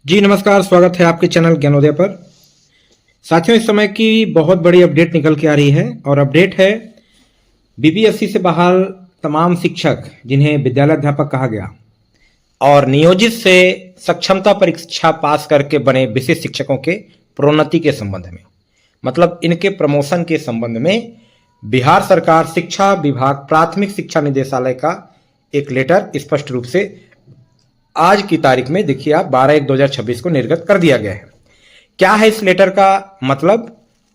जी नमस्कार, स्वागत है आपके चैनल ज्ञानोदय पर। साथियों, इस समय की बहुत बड़ी अपडेट निकल के आ रही है और अपडेट है बीपीएससी से बहाल तमाम शिक्षक जिन्हें विद्यालय अध्यापक कहा गया और नियोजित से सक्षमता परीक्षा पास करके बने विशेष शिक्षकों के प्रोन्नति के संबंध में, मतलब इनके प्रमोशन के संबंध में बिहार सरकार शिक्षा विभाग प्राथमिक शिक्षा निदेशालय का एक लेटर स्पष्ट रूप से आज की तारीख में देखिए आप 12/1/2026 को निर्गत कर दिया गया है। क्या है इस लेटर का मतलब,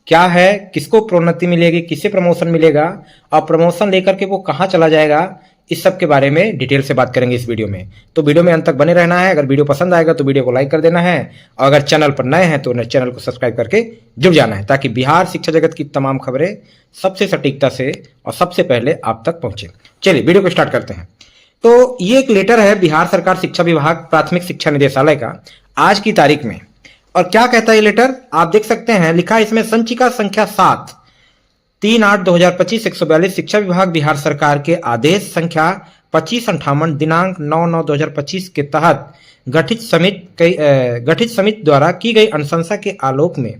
क्या है, किसको प्रोन्नति मिलेगी, किसे प्रमोशन मिलेगा और प्रमोशन लेकर के वो कहां चला जाएगा, इस सब के बारे में डिटेल से बात करेंगे इस वीडियो में। तो वीडियो में अंत तक बने रहना है। अगर वीडियो पसंद आएगा तो वीडियो को लाइक कर देना है और अगर चैनल पर नए हैं तो चैनल को सब्सक्राइब करके जुड़ जाना है ताकि बिहार शिक्षा जगत की तमाम खबरें सबसे सटीकता से और सबसे पहले आप तक पहुंचे। चलिए वीडियो को स्टार्ट करते हैं। तो ये एक लेटर है बिहार सरकार शिक्षा विभाग प्राथमिक शिक्षा निदेशालय का आज की तारीख में। और क्या कहता है ये लेटर, आप देख सकते हैं, लिखा है इसमें संचिका संख्या 7 3/8/2025 142 शिक्षा विभाग बिहार सरकार के आदेश संख्या 2558 दिनांक 9/9/2025 के तहत गठित समिति द्वारा की गई अनुशंसा के आलोक में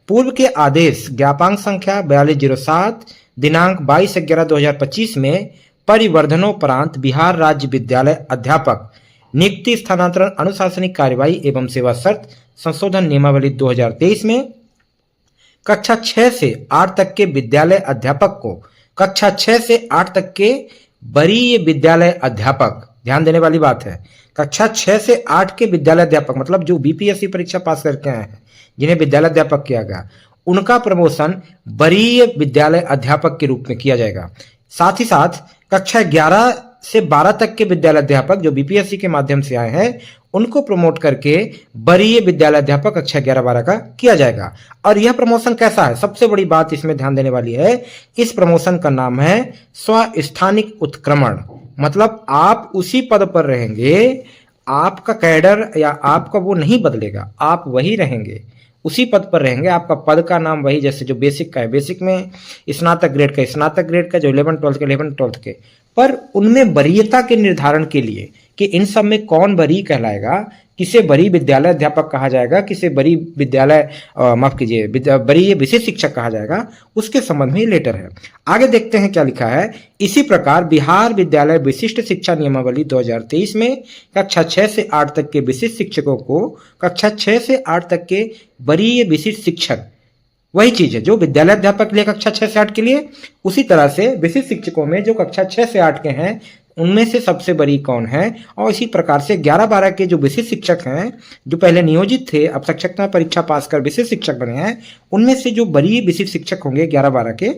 पूर्व के आदेश ज्ञापांक संख्या 4207 दिनांक 22/11/2025 में परिवर्धनोपरांत बिहार राज्य विद्यालय अध्यापक नियुक्ति स्थानांतरण अनुशासनिक कार्यवाही एवं सेवा शर्त संशोधन नियमावली 2023 में कक्षा 6 से 8 तक के विद्यालय अध्यापक को कक्षा 6 से 8 तक के वरीय विद्यालय अध्यापक, ध्यान देने वाली बात है, कक्षा 6 से 8 के विद्यालय अध्यापक मतलब जो बीपीएससी परीक्षा पास करके आए हैं जिन्हें विद्यालय अध्यापक किया गया, उनका प्रमोशन वरीय विद्यालय अध्यापक के रूप में किया जाएगा। साथ ही साथ कक्षा 11 से 12 तक के विद्यालय अध्यापक जो बीपीएससी के माध्यम से आए हैं उनको प्रमोट करके वरीय विद्यालय अध्यापक कक्षा 11-12 का किया जाएगा। और यह प्रमोशन कैसा है, सबसे बड़ी बात इसमें ध्यान देने वाली है, इस प्रमोशन का नाम है स्वस्थानिक उत्क्रमण। मतलब आप उसी पद पर रहेंगे, आपका कैडर या आपका वो नहीं बदलेगा, आप वही रहेंगे, उसी पद पर रहेंगे, आपका पद का नाम वही, जैसे जो बेसिक का है बेसिक में, स्नातक ग्रेड का स्नातक ग्रेड का, जो 11-12 के 11-12 के, पर उनमें वरीयता के निर्धारण के लिए कि इन सब में कौन वरीय कहलाएगा, किसे वरीय विद्यालय अध्यापक कहा जाएगा, किसे वरीय विद्यालय माफ कीजिए वरीय विशेष शिक्षक कहा जाएगा, उसके संबंध में ये लेटर है। आगे देखते हैं क्या लिखा है। इसी प्रकार बिहार विद्यालय विशिष्ट शिक्षा नियमावली 2023 में कक्षा 6 से 8 तक के विशिष्ट शिक्षकों को कक्षा 6 से 8 तक के वरीय विशिष्ट शिक्षक, वही चीज है जो विद्यालय अध्यापक के लिए कक्षा 6 से 8 के लिए, उसी तरह से विशिष्ट शिक्षकों में जो कक्षा 6 से 8 के हैं उनमें से सबसे बड़ी कौन है, और इसी प्रकार से 11-12 के जो विशिष्ट शिक्षक हैं जो पहले नियोजित थे अब शिक्षकता परीक्षा पास कर विशिष्ट शिक्षक बने हैं, उनमें से जो वरीय विशिष्ट शिक्षक होंगे 11-12 के,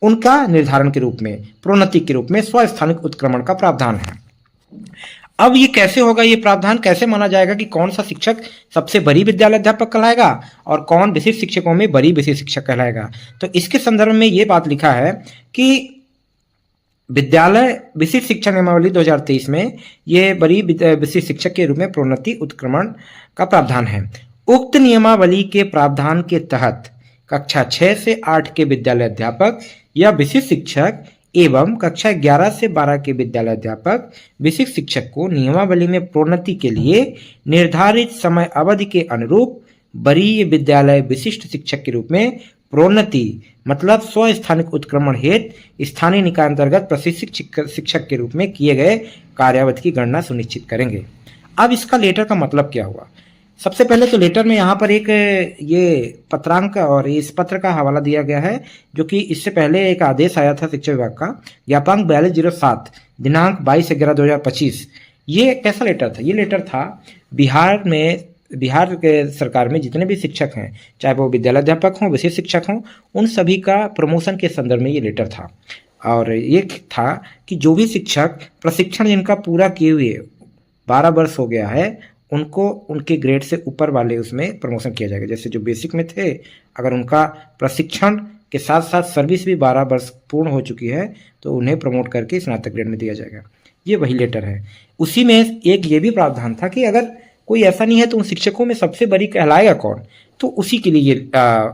उनका निर्धारण के रूप में, प्रोन्नति के रूप में स्वस्थानिक उत्क्रमण का प्रावधान है। अब ये कैसे होगा, ये प्रावधान कैसे माना जाएगा कि कौन सा शिक्षक सबसे वरीय विद्यालय अध्यापक कहलाएगा और कौन विशिष्ट शिक्षकों में वरीय विशिष्ट शिक्षक कहलाएगा। तो इसके संदर्भ में ये बात लिखा है कि विद्यालय विशिष्ट शिक्षा नियमावली 2023 में ये वरीय विशिष्ट शिक्षक के रूप में प्रोन्नति उत्क्रमण का प्रावधान है। उक्त नियमावली के प्रावधान के तहत कक्षा 6 से 8 के विद्यालय अध्यापक या विशिष्ट शिक्षक एवं कक्षा 11 से 12 के विद्यालय अध्यापक विशिष्ट शिक्षक को नियमावली में प्रोन्नति के लिए निर्धारित समय अवधि के अनुरूप वरीय विद्यालय विशिष्ट शिक्षक के रूप में प्रोन्नति मतलब स्वस्थानिक उत्क्रमण हेतु स्थानीय निकाय अंतर्गत प्रशिक्षित शिक्षक के रूप में किए गए कार्यावधि की गणना सुनिश्चित करेंगे। अब इसका लेटर का मतलब क्या हुआ, सबसे पहले तो लेटर में यहाँ पर एक ये पत्रांक और इस पत्र का हवाला दिया गया है जो कि इससे पहले एक आदेश आया था शिक्षा विभाग का ज्ञापांक 4207 दिनांक 22/11/2025। ये कैसा लेटर था, ये लेटर था बिहार के सरकार में जितने भी शिक्षक हैं, चाहे वो विद्यालय अध्यापक हों विशेष शिक्षक हों, उन सभी का प्रमोशन के संदर्भ में ये लेटर था। और ये था कि जो भी शिक्षक प्रशिक्षण जिनका पूरा किए हुए 12 वर्ष हो गया है उनको उनके ग्रेड से ऊपर वाले उसमें प्रमोशन किया जाएगा। जैसे जो बेसिक में थे, अगर उनका प्रशिक्षण के साथ साथ सर्विस भी 12 वर्ष पूर्ण हो चुकी है तो उन्हें प्रमोट करके स्नातक ग्रेड में दिया जाएगा। ये वही लेटर है। उसी में एक ये भी प्रावधान था कि अगर कोई ऐसा नहीं है तो उन शिक्षकों में सबसे बड़ी कहलाएगा कौन, तो उसी के लिए ये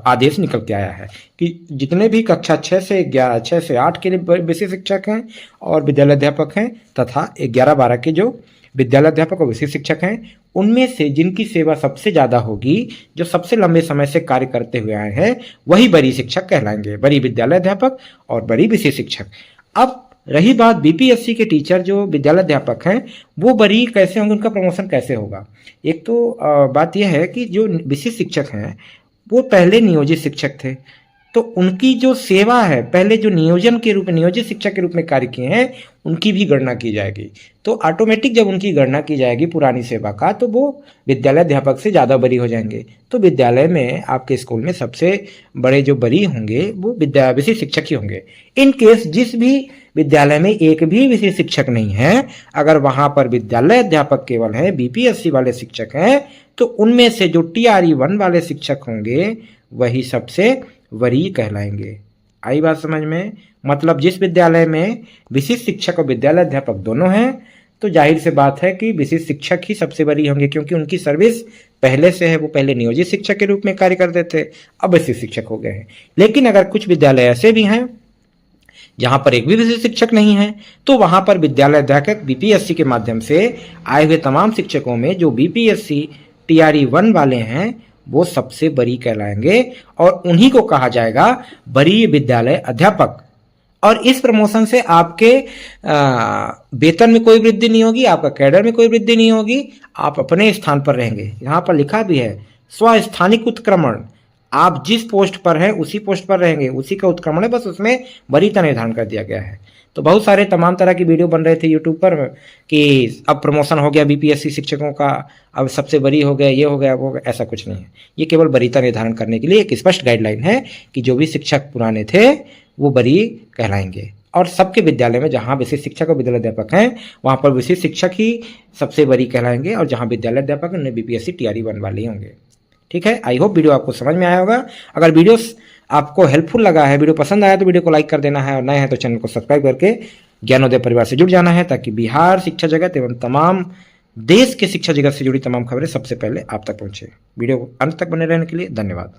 आदेश निकल के आया है कि जितने भी कक्षा 6 से 8 के लिए विशेष शिक्षक हैं और विद्यालय अध्यापक हैं तथा 11-12 के जो विद्यालय अध्यापक और विशिष्ट शिक्षक हैं, उनमें से जिनकी सेवा सबसे ज़्यादा होगी, जो सबसे लंबे समय से कार्य करते हुए आए हैं, वही वरीय शिक्षक कहलाएंगे, वरीय विद्यालय अध्यापक और वरीय विशिष्ट शिक्षक। अब रही बात बीपीएससी के टीचर जो विद्यालय अध्यापक हैं वो वरीय कैसे होंगे, उनका प्रमोशन कैसे होगा। एक तो बात यह है कि जो विशिष्ट शिक्षक हैं वो पहले नियोजित शिक्षक थे, तो उनकी जो सेवा है पहले जो नियोजन के रूप में नियोजित शिक्षक के रूप में कार्य किए हैं उनकी भी गणना की जाएगी। तो ऑटोमेटिक जब उनकी गणना की जाएगी पुरानी सेवा का, तो वो विद्यालय अध्यापक से ज़्यादा वरीय हो जाएंगे। तो विद्यालय में आपके स्कूल में सबसे बड़े जो वरीय होंगे वो विशिष्ट शिक्षक ही होंगे। इन केस जिस भी विद्यालय में एक भी विशिष्ट शिक्षक नहीं है, अगर वहाँ पर विद्यालय अध्यापक केवल हैं, बीपीएससी वाले शिक्षक हैं, तो उनमें से जो TRE 1 वाले शिक्षक होंगे वही सबसे वरीय कहलाएंगे। आई बात समझ में? मतलब जिस विद्यालय में विशिष्ट शिक्षक और विद्यालय अध्यापक दोनों हैं, तो जाहिर से बात है कि विशिष्ट शिक्षक ही सबसे वरीय होंगे, क्योंकि उनकी सर्विस पहले से है, वो पहले नियोजित शिक्षक के रूप में कार्य करते थे, अब विशिष्ट शिक्षक हो गए हैं। लेकिन अगर कुछ विद्यालय ऐसे भी हैं जहां पर एक भी विशिष्ट शिक्षक नहीं है, तो वहां पर विद्यालय अध्यापक बीपीएससी के माध्यम से आए हुए तमाम शिक्षकों में जो बीपीएससी TRE 1 वाले हैं वो सबसे वरीय कहलाएंगे और उन्हीं को कहा जाएगा वरीय विद्यालय अध्यापक। और इस प्रमोशन से आपके वेतन में कोई वृद्धि नहीं होगी, आपका कैडर में कोई वृद्धि नहीं होगी, आप अपने स्थान पर रहेंगे। यहाँ पर लिखा भी है स्वस्थानिक उत्क्रमण, आप जिस पोस्ट पर हैं उसी पोस्ट पर रहेंगे, उसी का उत्क्रमण है, बस उसमें वरीयता निर्धारण कर दिया गया है। तो बहुत सारे तमाम तरह की वीडियो बन रहे थे यूट्यूब पर कि अब प्रमोशन हो गया बीपीएससी शिक्षकों का, अब सबसे वरीय हो गया, ये हो गया, वो हो गया, ऐसा कुछ नहीं है। ये केवल वरीयता निर्धारण करने के लिए एक स्पष्ट गाइडलाइन है कि जो भी शिक्षक पुराने थे वो वरीय कहलाएंगे। और सबके विद्यालय में जहाँ विशिष्ट शिक्षक और विद्यालय अध्यापक हैं वहाँ पर विशिष्ट शिक्षक ही सबसे वरीय कहलाएंगे, और जहाँ विद्यालय अध्यापक उन्हें बीपीएससी TRE 1 वाले ही होंगे। ठीक है, आई होप वीडियो आपको समझ में आया होगा। अगर वीडियो आपको हेल्पफुल लगा है, वीडियो पसंद आया तो वीडियो को लाइक कर देना है, और नए हैं तो चैनल को सब्सक्राइब करके ज्ञानोदय परिवार से जुड़ जाना है, ताकि बिहार शिक्षा जगत एवं तमाम देश के शिक्षा जगत से जुड़ी तमाम खबरें सबसे पहले आप तक पहुंचे। वीडियो अंत तक बने रहने के लिए धन्यवाद।